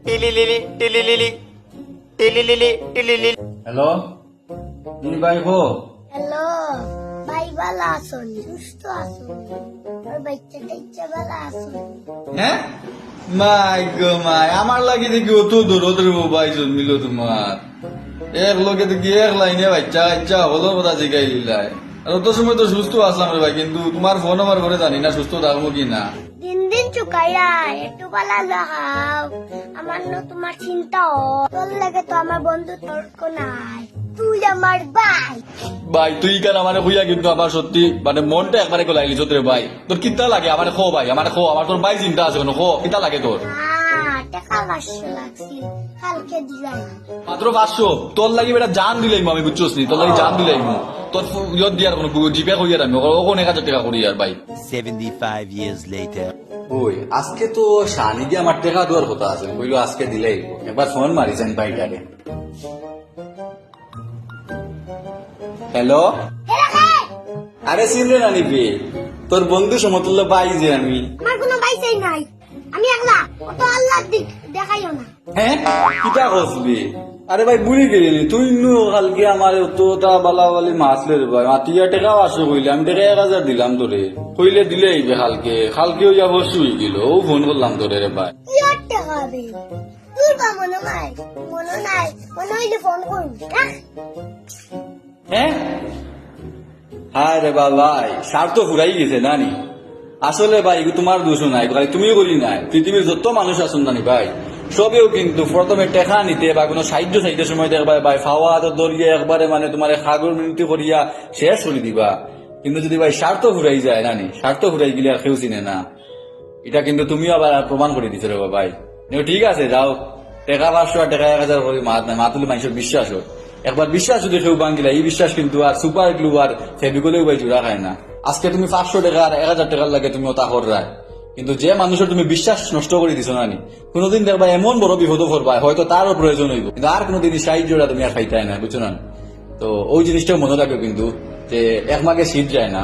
টিলিলিলি টিলিলিলি টিলিলিলি টিলিলিলি। Hello ভাই হো hello ভাই ভালো আছেন? সুস্থ আছেন? আর বাচ্চা টাচ্চা ভালো আছেন? হ্যাঁ মাই গো মাই আমার লাগে দেখি অত দূর ওদের বাইজন মিলো তোমার এক লোকে দেখি এক লাইনে বাচ্চা বাচ্চা হলো কথা জিগাই লিলাই আর অত সময় তো সুস্থ আসলাম রে ভাই, কিন্তু তোমার ফোন আমার ঘরে জানি না সুস্থ থাকবো কি না। দিন দিন চুকাইয়া একটু ভালো লাগাও। আমার না তোমার চিন্তা তোর লাগে তো আমার বন্ধু তর্ক নাই, তুই আমার ভাই। ভাই তুই কেন আমার হইয়া, কিন্তু আমার সত্যি মানে মনটা একবারে গলাইলি রে ভাই। তোর কিতা লাগে আমার খো ভাই, আমার খো, আমার তোর ভাই চিন্তা আছে কোনো খো কিতা লাগে তোর? টাকা 500 লাগছিল কালকে দিলাই। মাত্র 500? তোর লাগি বেটা জান দিলাইম আমি, বুঝছোস নি? তোর লাগি জান দিলাইম তোর ইয়ত দিয়ার কোনো জিপে কইয়ার আমি ওখানে 1000 টাকা করি আর ভাই। 75 years later. ওই আজকে তো শানি দিয়ে আমার টাকা দেওয়ার কথা আছে, কইলো আজকে দিলেই একবার ফোন মারিছেন ভাইটারে। হ্যালো আরে চিনলে না নিবি তোর বন্ধু সমতুল্য ভাই যে আমি। আমার কোনো ভাই চাই নাই, আমি একলা, কত আল্লাহর দিক দেখাইও না। হ্যাঁ কিটা কসবি? আরে ভাই বুড়ি গেলি তুই নু কালকে আমার তোটা বালাবালি মাছলে রে ভাই, মাতিয়া টাকাও আসো কইলে আমি টাকা 1000 দিলাম তোরে, কইলে দিলে আইবে কালকে, কালকে ওই যাব শুই গেল ও ফোন করলাম তোরে রে ভাই। কি করতে হবে তোর বা মনে নাই? মনে নাই মনে হইলে ফোন করুন। হ্যাঁ হ্যাঁ রে ভাই স্বার্থ ফুরাই গেছে নানি। আসলে ভাই তোমার দোষ নাই ভাই, তুমিও করি নাই, পৃথিবীর যত মানুষ আছেন জানি ভাই সবেও কিন্তু প্রথমে টেকা নিতে বা কোনো সাহায্য চাইতে সময় দেখবা ভাই ফাওয়া দরিয়ে একবারে মানে তোমার সাগর মিনতি করিয়া শেষ করে দিবা, কিন্তু যদি ভাই স্বার্থ ফুরাই যায় নানি, স্বার্থ ফুরাই গেলে আর কেউ চিনে না। এটা কিন্তু তুমিও আবার প্রমাণ করে দিছো রে ভাই। ঠিক আছে যাও, টাকা 500 আর টাকা 1000 করে মাত নাই, মাতুলে মানুষের বিশ্বাস হোক। একবার বিশ্বাস যদি কেউ ভাঙিলা এই বিশ্বাস কিন্তু আর সুপার গ্লু আর ফেবিকলেও ভাই জোড়া খায় না। আজকে তুমি 500 টাকা আর 1000 টাকার লাগে তুমি ওটা কররায়, কিন্তু যে মানুষের তুমি বিশ্বাস নষ্ট করে দিছো না, কোনোদিন দেখবা এমন বড় বিপদ করবা হয়তো তারও প্রয়োজন হইব, কিন্তু আর কোনোদিন সাহায্যটা তুমি আর খাইতে না, বুঝছো না? তো ওই জিনিসটাও মনে রাখবে কিন্তু যে এক মাগে শীত যায় না।